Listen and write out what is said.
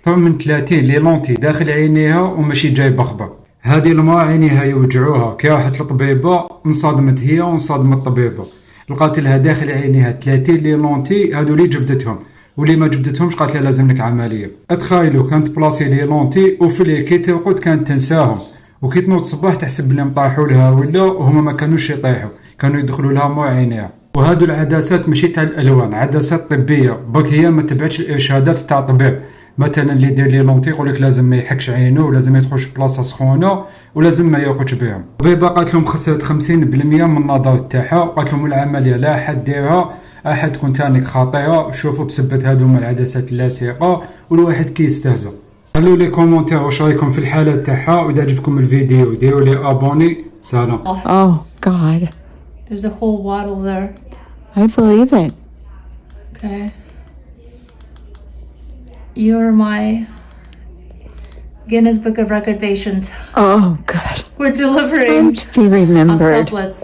أكثر من 30 لي لونتي داخل عينيها وماشي جاي بخبر. هذه المرأة عينيها يوجعوها، كي راحت للطبيبة انصدمت هي وانصدم الطبيبة، لقات لها داخل عينيها 30 لي لونتي. هادو لي جبدتهم، واللي ما جبدتهمش قالت لها لازم لك عملية. اتخيلوا كانت بلاصي لي لونتي وفي الليل كي ترقد كانت تنساهم، وكي تنوض الصباح تحسب بلي مطاحوا لها ولا، وهما ما كانوش يطيحوا، كانوا يدخلوا لها مو عينيها. وهادو العدسات ماشي تاع الالوان، عدسات طبيه، برك هي ما تبعتش الارشادات تاع الطبيب. مثلا اللي يدير لي لونتي يقول لك لازم ما يحكش عينه، ولازم ما يدخلش بلاصه سخونه، ولازم ما يرقدش بهم. الطبيبه قالت لهم خسرت 50% من النظر تاعها، قالت لهم العمليه لا حد ديرها، احد تكون تانيك خطيره. شوفوا بسبه هادو هما العدسات اللاصقه، والواحد كي يستهزأ. خلوا لي كومونتير واش رايكم في الحاله تاعها، واذا عجبكم الفيديو ديروا لي ابوني. سلام. Oh God. There's a whole waddle there. I believe it. Okay. You're my Guinness Book of Record patient. Oh God. We're delivering I'm to be remembered. octuplets.